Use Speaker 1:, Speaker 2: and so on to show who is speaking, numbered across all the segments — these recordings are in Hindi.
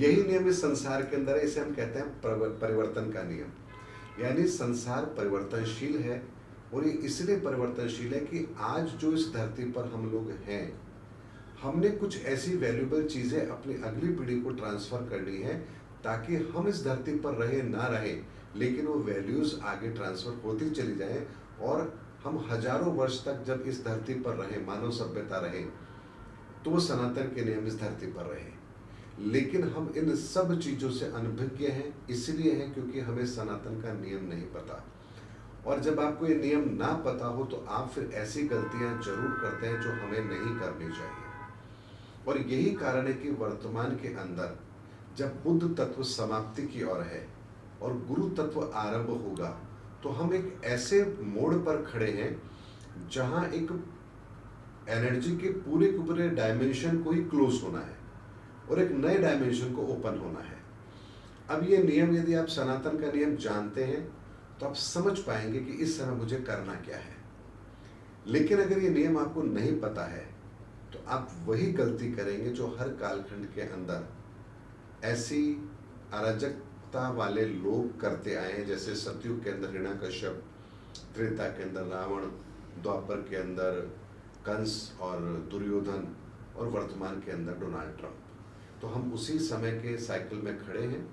Speaker 1: यही नियम इस संसार के अंदर है, इसे हम कहते हैं परिवर्तन का नियम। यानी संसार परिवर्तनशील है, और ये इसलिए परिवर्तनशील है कि आज जो इस धरती पर हम लोग हैं, हमने कुछ ऐसी वैल्यूएबल चीजें अपनी अगली पीढ़ी को ट्रांसफर करनी है, ताकि हम इस धरती पर रहे ना रहे, लेकिन वो वैल्यूज आगे ट्रांसफर होती चली जाए, और हम हजारों वर्ष तक जब इस धरती पर रहे, मानव सभ्यता रहे, तो वो सनातन के नियम इस धरती पर रहे। लेकिन हम इन सब चीजों से अनभिज्ञ हैं, इसलिए हैं क्योंकि हमें सनातन का नियम नहीं पता। और जब आपको ये नियम ना पता हो तो आप फिर ऐसी गलतियां जरूर करते हैं जो हमें नहीं करनी चाहिए। और यही कारण है कि वर्तमान के अंदर जब बुद्ध तत्व समाप्ति की ओर है और गुरु तत्व आरंभ होगा, तो हम एक ऐसे मोड़ पर खड़े हैं जहां एक एनर्जी के पूरे डायमेंशन को ही क्लोज होना है और एक नए डायमेंशन को ओपन होना है। अब ये नियम यदि आप सनातन का नियम जानते हैं तो आप समझ पाएंगे कि इस समय मुझे करना क्या है। लेकिन अगर ये नियम आपको नहीं पता है तो आप वही गलती करेंगे जो हर कालखंड के अंदर ऐसी अराजकता वाले लोग करते आए हैं। जैसे सतयुग के अंदर हिरण्यकश्यप, त्रेता के अंदर रावण, द्वापर के अंदर कंस और दुर्योधन, और वर्तमान के अंदर डोनाल्ड ट्रंप। तो हम उसी समय के साइकिल में खड़े हैं,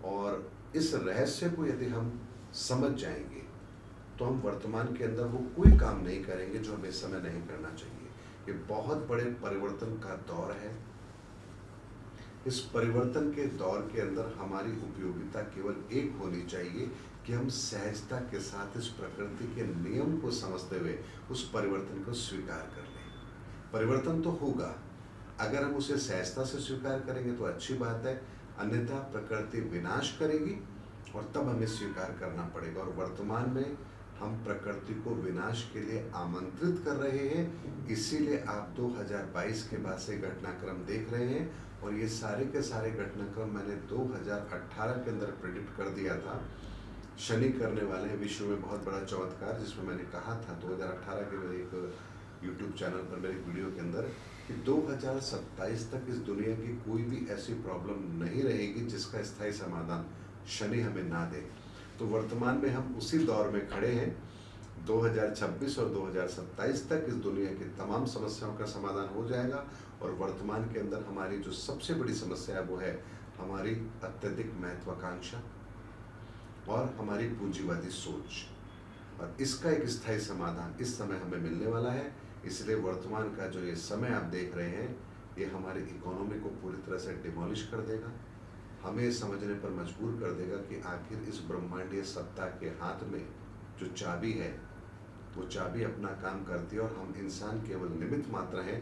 Speaker 1: और इस रहस्य को यदि हम समझ जाएंगे तो हम वर्तमान के अंदर वो कोई काम नहीं करेंगे जो हमें इस समय नहीं करना चाहिए। ये बहुत बड़े परिवर्तन का दौर है। इस परिवर्तन के दौर के अंदर हमारी उपयोगिता केवल एक होनी चाहिए कि हम सहजता के साथ इस प्रकृति के नियम को समझते हुए उस परिवर्तन को स्वीकार कर लें। परिवर्तन तो होगा, अगर हम उसे सहजता से स्वीकार करेंगे तो अच्छी बात है, अन्यथा प्रकृति विनाश करेगी और तब हमें स्वीकार करना पड़ेगा। और वर्तमान में हम प्रकृति को विनाश के लिए आमंत्रित कर रहे हैं, इसीलिए आप 2022 के बाद से घटनाक्रम देख रहे हैं। और ये सारे के सारे घटनाक्रम मैंने 2018 के अंदर प्रेडिक्ट कर दिया था। शनि करने वाले हैं विश्व में बहुत बड़ा चमत्कार, जिसमें मैंने कहा था 2018 के मेरे एक यूट्यूब चैनल पर मेरे वीडियो के अंदर कि 2027 तक इस दुनिया की कोई भी ऐसी प्रॉब्लम नहीं रहेगी जिसका स्थायी समाधान शनि हमें ना दे। तो वर्तमान में हम उसी दौर में खड़े हैं। 2026 और 2027 तक इस दुनिया की तमाम समस्याओं का समाधान हो जाएगा। और वर्तमान के अंदर हमारी जो सबसे बड़ी समस्या है वो है हमारी अत्यधिक महत्वाकांक्षा और हमारी पूंजीवादी सोच, और इसका एक स्थायी समाधान इस समय हमें मिलने वाला है। इसलिए वर्तमान का जो ये समय आप देख रहे हैं, ये हमारी इकोनॉमी को पूरी तरह से डिमोलिश कर देगा, हमें समझने पर मजबूर कर देगा कि आखिर इस ब्रह्मांडीय सत्ता के हाथ में जो चाबी है वो चाबी अपना काम करती है, और हम इंसान केवल निमित्त मात्र हैं।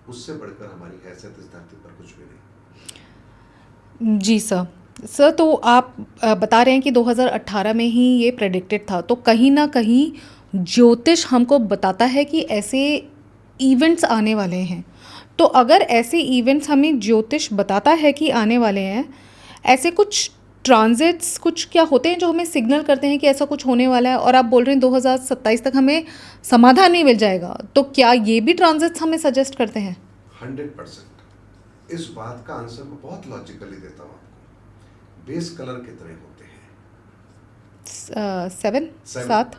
Speaker 1: उससे बढ़कर हमारी हैसियत इस धरती पर कुछ भी नहीं।
Speaker 2: जी सर, तो आप बता रहे हैं कि 2018 में ही ये प्रेडिक्टेड था, तो कहीं ना कहीं ज्योतिष हमको बताता है कि ऐसे इवेंट्स आने वाले हैं। तो अगर ऐसे इवेंट्स हमें ज्योतिष बताता है कि आने वाले हैं, ऐसे कुछ ट्रांजिट्स कुछ क्या होते हैं जो हमें सिग्नल करते हैं कि ऐसा कुछ होने वाला है, और आप बोल रहे हैं 2027 तक हमें समाधान नहीं मिल जाएगा, तो क्या ये भी ट्रांजिट्स हमें सजेस्ट करते हैं?
Speaker 1: 100%। इस बात का आंसर मैं बहुत लॉजिकली देता हूँ आपको। बेस कलर कितने होते हैं?
Speaker 2: 7 7